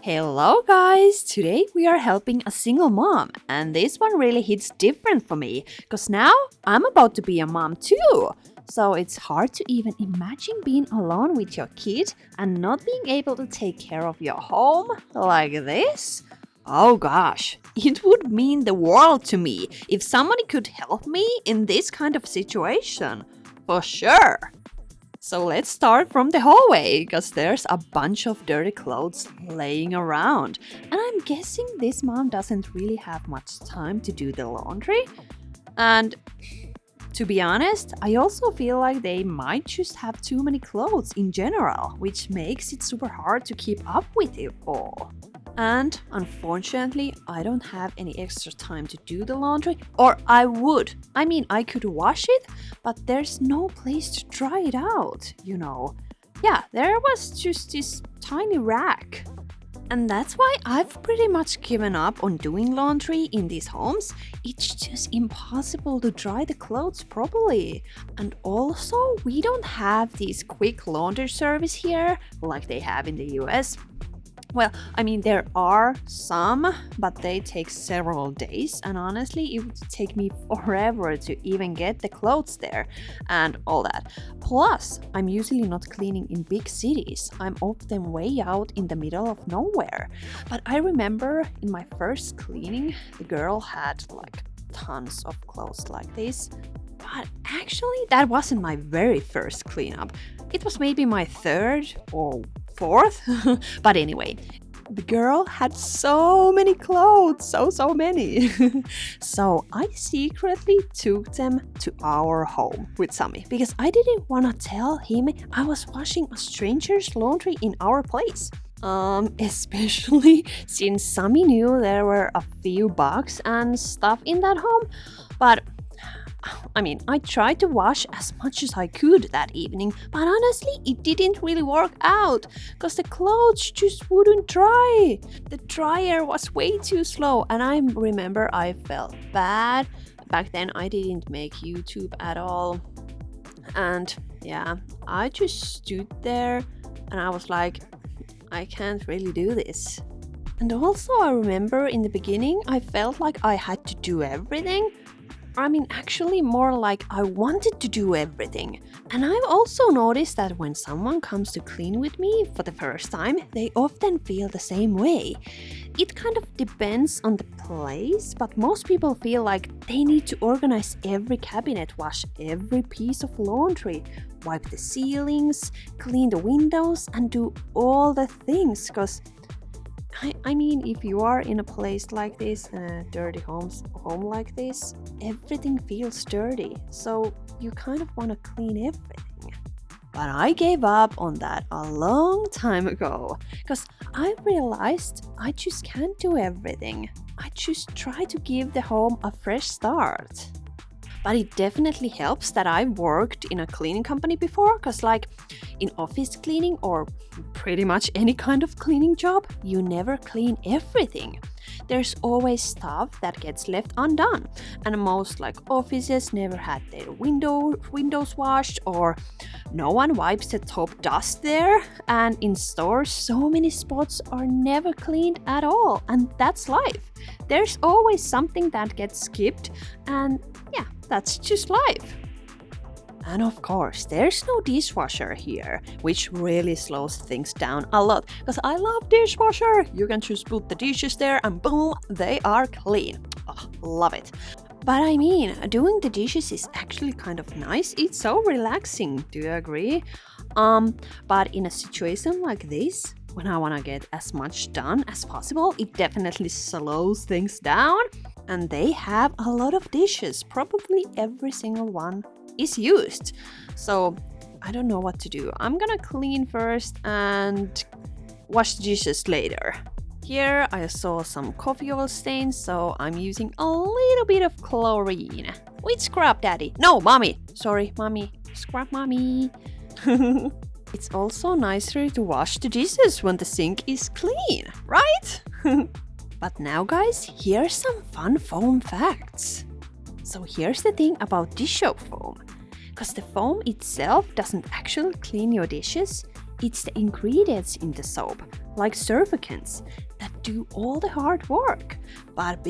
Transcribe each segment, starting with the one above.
Hello guys! Today we are helping a single mom, and this one really hits different for me because now I'm about to be a mom too. So it's hard to even imagine being alone with your kid and not being able to take care of your home like this. Oh gosh, it would mean the world to me if somebody could help me in this kind of situation. For sure! So let's start from the hallway, because there's a bunch of dirty clothes laying around. And I'm guessing this mom doesn't really have much time to do the laundry. And to be honest, I also feel like they might just have too many clothes in general, which makes it super hard to keep up with it all. And unfortunately, I don't have any extra time to do the laundry, or I would. I mean, I could wash it, but there's no place to dry it out, you know. Yeah, there was just this tiny rack. And that's why I've pretty much given up on doing laundry in these homes. It's just impossible to dry the clothes properly. And also, we don't have this quick laundry service here like they have in the US. Well, I mean, there are some, but they take several days, and honestly, it would take me forever to even get the clothes there and all that. Plus, I'm usually not cleaning in big cities. I'm often way out in the middle of nowhere. But I remember in my first cleaning, the girl had like tons of clothes like this. But actually, that wasn't my very first cleanup. It was maybe my third or fourth. But anyway, the girl had so many clothes, so many. So I secretly took them to our home with Sami because I didn't want to tell him I was washing a stranger's laundry in our place. Especially since Sami knew there were a few bugs and stuff in that home. But I mean, I tried to wash as much as I could that evening, but honestly, it didn't really work out because the clothes just wouldn't dry. The dryer was way too slow, and I remember I felt bad. Back then, I didn't make YouTube at all. And yeah, I just stood there and I was like, I can't really do this. And also, I remember in the beginning, I felt like I had to do everything. I mean, actually more like I wanted to do everything. And I've also noticed that when someone comes to clean with me for the first time, they often feel the same way. It kind of depends on the place, but most people feel like they need to organize every cabinet, wash every piece of laundry, wipe the ceilings, clean the windows, and do all the things, because I mean, if you are in a place like this, a dirty home like this, everything feels dirty. So you kind of want to clean everything. But I gave up on that a long time ago because I realized I just can't do everything. I just try to give the home a fresh start. But it definitely helps that I worked in a cleaning company before, because like in office cleaning or pretty much any kind of cleaning job, you never clean everything. There's always stuff that gets left undone, and most like offices never had their windows washed, or no one wipes the top dust there, and in stores so many spots are never cleaned at all, and that's life. There's always something that gets skipped, and yeah, that's just life. And of course, there's no dishwasher here, which really slows things down a lot, because I love dishwasher. You can just put the dishes there and boom, they are clean. Oh, love it. But I mean, doing the dishes is actually kind of nice. It's so relaxing. Do you agree? But in a situation like this, when I want to get as much done as possible, it definitely slows things down. And they have a lot of dishes. Probably every single one is used. So I don't know what to do. I'm gonna clean first and wash the dishes later. Here I saw some coffee oil stains, so I'm using a little bit of chlorine. With scrub daddy. No, mommy. Sorry, mommy. Scrub mommy. It's also nicer to wash the dishes when the sink is clean, right? But now guys, here's some fun foam facts. So here's the thing about dish soap foam. Because the foam itself doesn't actually clean your dishes, it's the ingredients in the soap like surfactants, that do all the hard work. But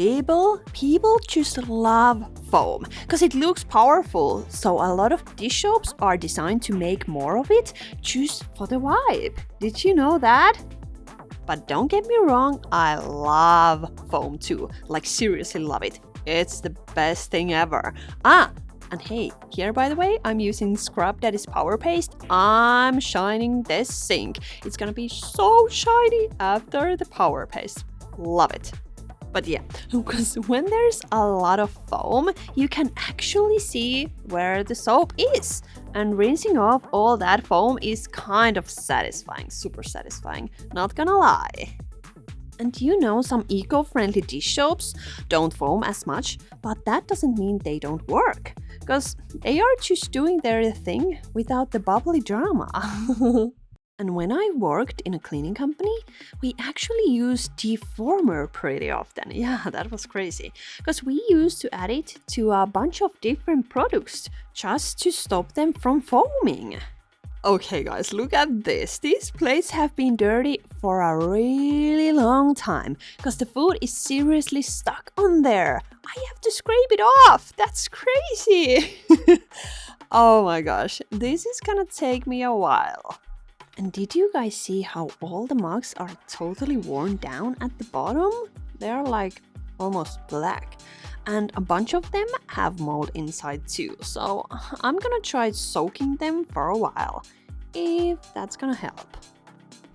people just love foam because it looks powerful. So a lot of dish soaps are designed to make more of it just for the vibe. Did you know that? But don't get me wrong, I love foam too. Like seriously love it. It's the best thing ever. And hey, here by the way, I'm using scrub that is power paste. I'm shining this sink. It's gonna be so shiny after the power paste. Love it. But yeah, because when there's a lot of foam, you can actually see where the soap is. And rinsing off all that foam is kind of satisfying, super satisfying, not gonna lie. And you know, some eco-friendly dish soaps don't foam as much, but that doesn't mean they don't work, because they are just doing their thing without the bubbly drama. And when I worked in a cleaning company, we actually used deformer pretty often. Yeah, that was crazy, because we used to add it to a bunch of different products just to stop them from foaming. Okay guys, look at this. These plates have been dirty for a really long time because the food is seriously stuck on there. I have to scrape it off. That's crazy. Oh my gosh, this is gonna take me a while. And did you guys see how all the mugs are totally worn down at the bottom? They're like almost black. And a bunch of them have mold inside too, so I'm gonna try soaking them for a while, if that's gonna help.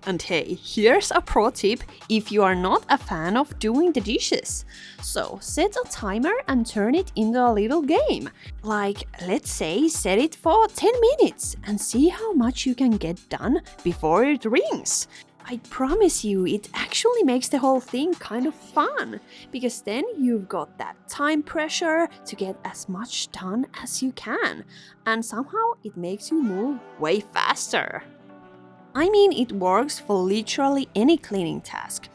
And hey, here's a pro tip if you are not a fan of doing the dishes. So set a timer and turn it into a little game. Like, let's say set it for 10 minutes and see how much you can get done before it rings. I promise you, it actually makes the whole thing kind of fun, because then you've got that time pressure to get as much done as you can, and somehow it makes you move way faster. I mean, it works for literally any cleaning task.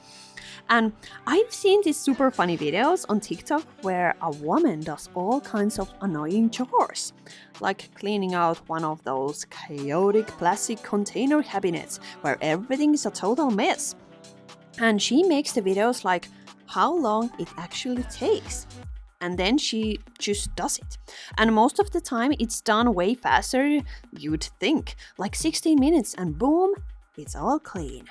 And I've seen these super funny videos on TikTok where a woman does all kinds of annoying chores, like cleaning out one of those chaotic plastic container cabinets where everything is a total mess. And she makes the videos like how long it actually takes. And then she just does it. And most of the time it's done way faster you'd think, like 16 minutes and boom, it's all clean.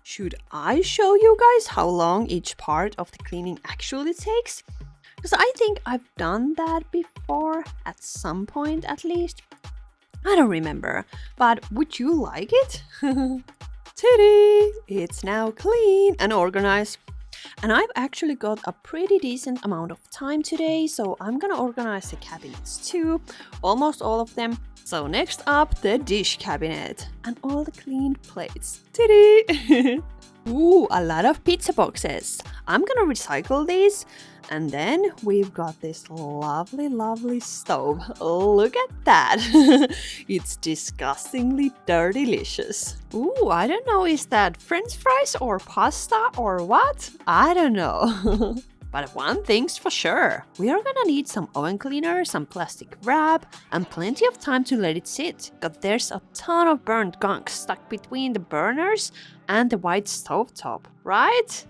Should I show you guys how long each part of the cleaning actually takes? Because I think I've done that before, at some point at least. I don't remember, but would you like it? Ta-da! It's now clean and organized. And I've actually got a pretty decent amount of time today, so I'm gonna organize the cabinets too, almost all of them. So next up, the dish cabinet and all the cleaned plates. Ta-da! Ooh, a lot of pizza boxes. I'm gonna recycle these. And then we've got this lovely stove. Look at that. It's disgustingly delicious. Ooh, I don't know, is that French fries or pasta or what? I don't know. But one thing's for sure, we are gonna need some oven cleaner, some plastic wrap, and plenty of time to let it sit, because there's a ton of burnt gunk stuck between the burners and the white stovetop, right?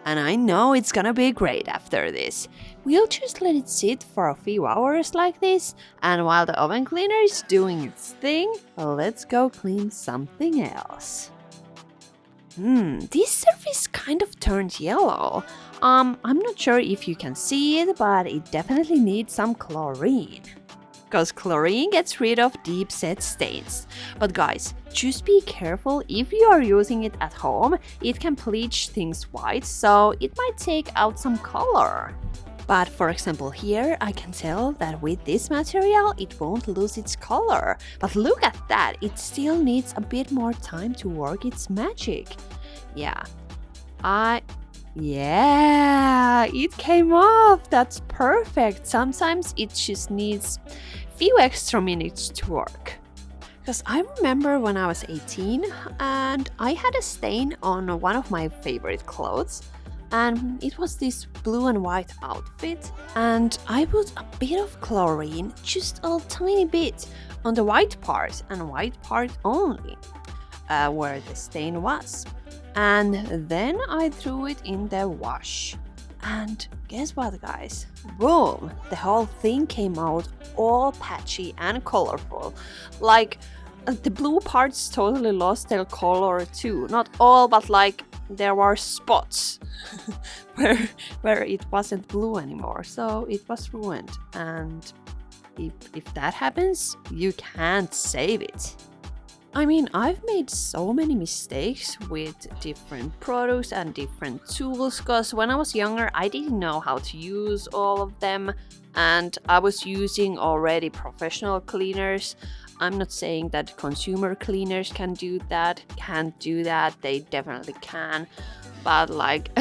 And I know it's gonna be great after this. We'll just let it sit for a few hours like this, and while the oven cleaner is doing its thing, let's go clean something else. This surface kind of turned yellow. I'm not sure if you can see it, but it definitely needs some chlorine. Because chlorine gets rid of deep set stains. But guys, just be careful if you are using it at home, it can bleach things white, so it might take out some color. But for example here, I can tell that with this material it won't lose its color. But look at that, it still needs a bit more time to work its magic. Yeah, it came off, that's perfect. Sometimes it just needs few extra minutes to work. Because I remember when I was 18 and I had a stain on one of my favorite clothes. And it was this blue and white outfit, and I put a bit of chlorine, just a tiny bit, on the white part and white part only, where the stain was. And then I threw it in the wash. And guess what, guys? Boom! The whole thing came out all patchy and colorful. Like, the blue parts totally lost their color too. Not all, but like there were spots where it wasn't blue anymore. So it was ruined. And if that happens, you can't save it. I mean, I've made so many mistakes with different products and different tools because when I was younger, I didn't know how to use all of them and I was using already professional cleaners. I'm not saying that consumer cleaners can't do that, they definitely can. But like,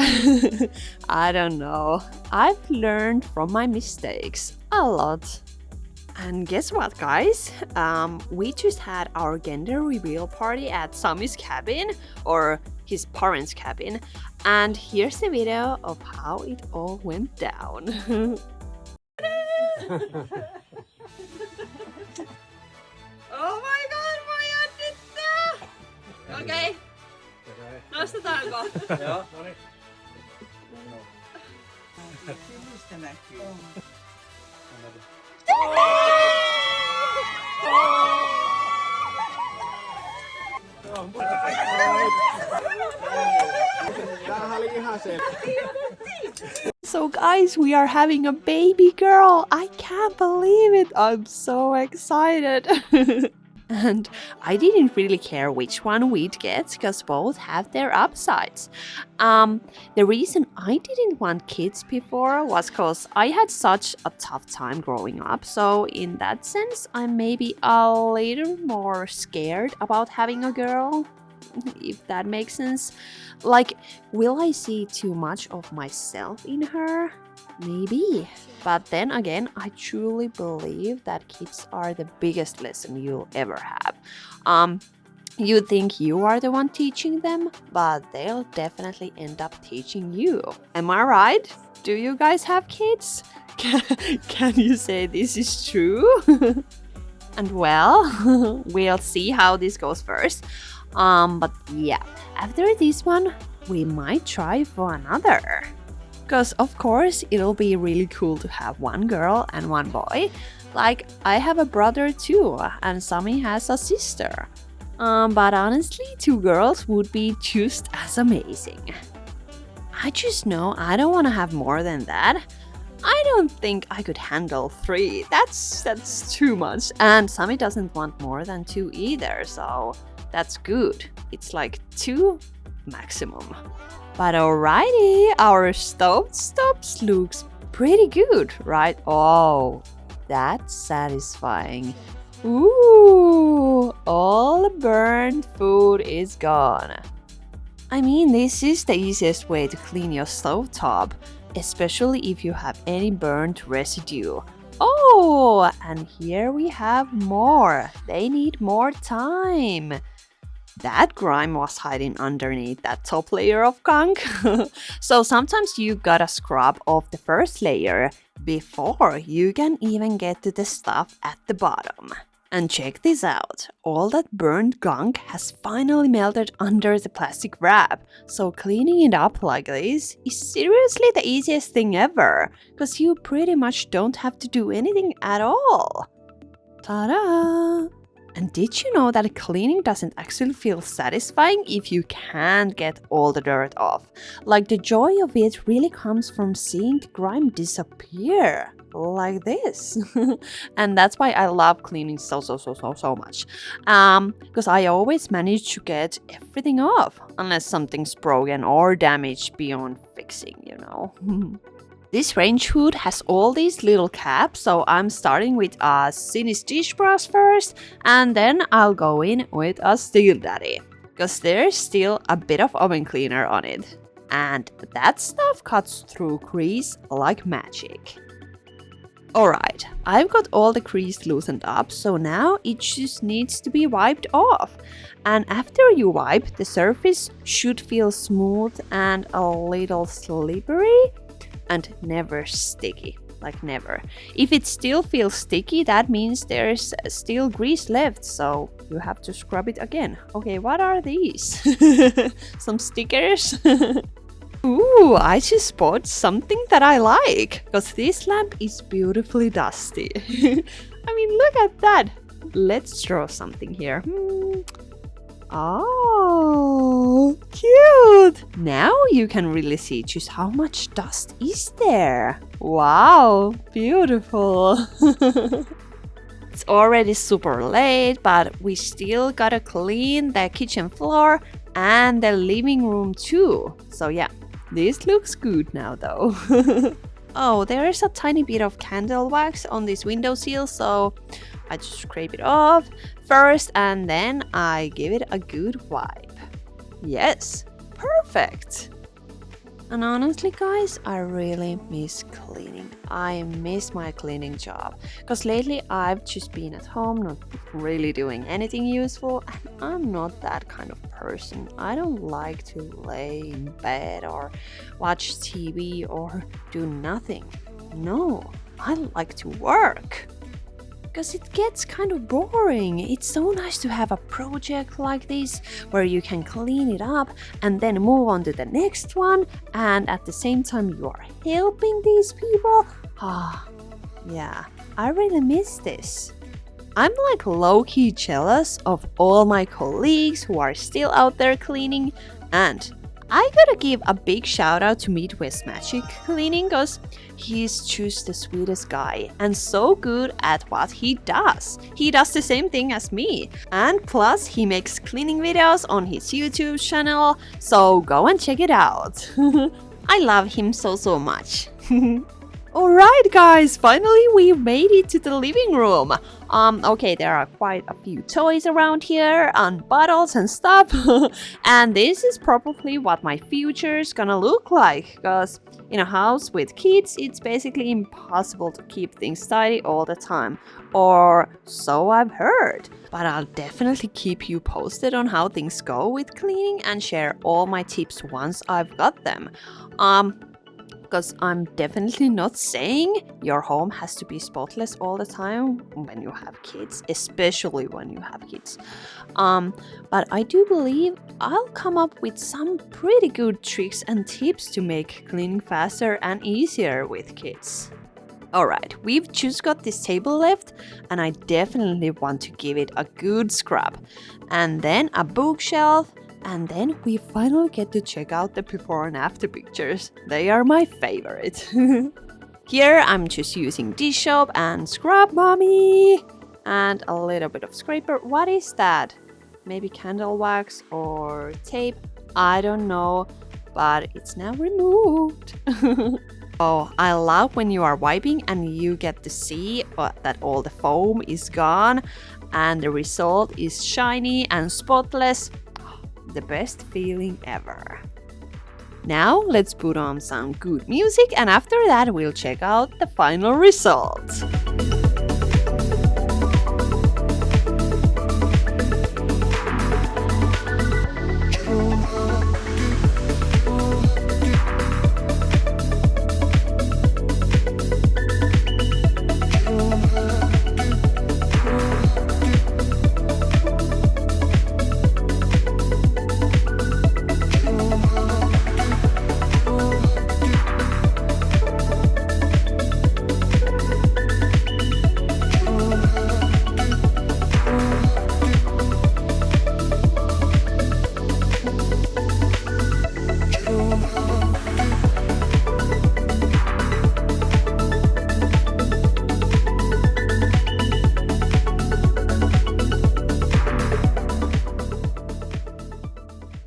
I don't know. I've learned from my mistakes a lot. And guess what, guys? We just had our gender reveal party at Sami's cabin, or his parents' cabin. And here's the video of how it all went down. Oh my god, vad gör detta? Okej. Nostetaanko? Joo, no niin. Mistä näkyy? So guys, we are having a baby girl. I can't believe it. I'm so excited. And I didn't really care which one we'd get because both have their upsides. The reason I didn't want kids before was because I had such a tough time growing up. So in that sense, I'm maybe a little more scared about having a girl, if that makes sense. Like, will I see too much of myself in her? Maybe. But then again, I truly believe that kids are the biggest lesson you'll ever have. You think you are the one teaching them, but they'll definitely end up teaching you. Am I right? Do you guys have kids? Can you say this is true? And well, we'll see how this goes first. But yeah, after this one, we might try for another. Because of course, it'll be really cool to have one girl and one boy. Like, I have a brother too, and Sami has a sister. But honestly, 2 girls would be just as amazing. I just know I don't want to have more than that. I don't think I could handle 3. That's too much. And Sami doesn't want more than 2 either, so that's good. It's like 2 maximum. But alrighty, our stops looks pretty good, right? Oh, that's satisfying. Ooh, all the burnt food is gone. I mean, this is the easiest way to clean your stovetop, especially if you have any burnt residue. Oh, and here we have more. They need more time. That grime was hiding underneath that top layer of gunk. So sometimes you gotta scrub off the first layer before you can even get to the stuff at the bottom. And check this out, all that burned gunk has finally melted under the plastic wrap. So cleaning it up like this is seriously the easiest thing ever, because you pretty much don't have to do anything at all. Ta-da! And did you know that cleaning doesn't actually feel satisfying if you can't get all the dirt off? Like, the joy of it really comes from seeing the grime disappear. Like this. And that's why I love cleaning so much. Because I always manage to get everything off, unless something's broken or damaged beyond fixing, you know. This range hood has all these little caps, so I'm starting with a Sini's dish brush first, and then I'll go in with a Steel Daddy, because there's still a bit of oven cleaner on it. And that stuff cuts through grease like magic. Alright, I've got all the grease loosened up, so now it just needs to be wiped off. And after you wipe, the surface should feel smooth and a little slippery. And never sticky, like never. If it still feels sticky, that means there's still grease left, so you have to scrub it again. Okay, what are these? Some stickers? Ooh, I just bought something that I like, because this lamp is beautifully dusty. I mean, look at that. Let's draw something here. Oh, cute! Now you can really see just how much dust is there. Wow, beautiful. It's already super late, but we still gotta clean the kitchen floor and the living room too. So yeah, this looks good now though. Oh, there is a tiny bit of candle wax on this windowsill, so I just scrape it off first and then I give it a good wipe. Yes, perfect! And honestly guys, I really miss cleaning. I miss my cleaning job. Because lately I've just been at home, not really doing anything useful. And I'm not that kind of person. I don't like to lay in bed or watch TV or do nothing. No, I like to work. Because it gets kind of boring. It's so nice to have a project like this where you can clean it up and then move on to the next one, and at the same time you are helping these people. Yeah, I really miss this. I'm like low-key jealous of all my colleagues who are still out there cleaning, and I gotta give a big shout out to Midwest Magic Cleaning, because he's just the sweetest guy and so good at what he does. He does the same thing as me, and plus he makes cleaning videos on his YouTube channel, so go and check it out. I love him so much. Alright guys, finally we made it to the living room. Okay, there are quite a few toys around here and bottles and stuff. And this is probably what my future is gonna look like, because in a house with kids it's basically impossible to keep things tidy all the time, or so I've heard. But I'll definitely keep you posted on how things go with cleaning and share all my tips once I've got them. Because I'm definitely not saying your home has to be spotless all the time when you have kids, especially when you have kids. But I do believe I'll come up with some pretty good tricks and tips to make cleaning faster and easier with kids. Alright, we've just got this table left, and I definitely want to give it a good scrub. And then a bookshelf. And then we finally get to check out the before and after pictures. They are my favorite. Here I'm just using dish soap and scrub mommy. And a little bit of scraper. What is that? Maybe candle wax or tape? I don't know, but it's now removed. Oh, I love when you are wiping and you get to see that all the foam is gone and the result is shiny and spotless. The best feeling ever. Now let's put on some good music, and after that we'll check out the final result.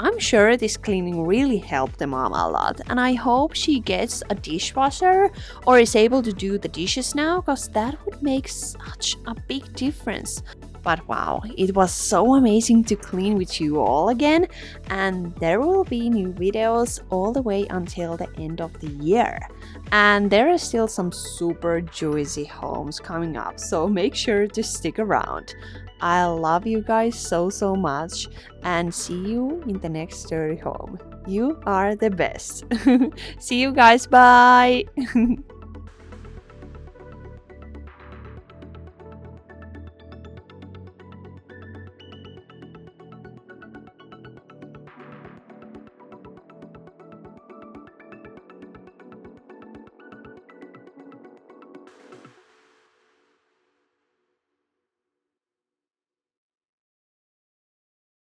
I'm sure this cleaning really helped the mom a lot, and I hope she gets a dishwasher or is able to do the dishes now, because that would make such a big difference. But wow, it was so amazing to clean with you all again, and there will be new videos all the way until the end of the year. And there are still some super juicy homes coming up, so make sure to stick around. I love you guys so much, and see you in the next dirty home. You are the best. See you guys, bye!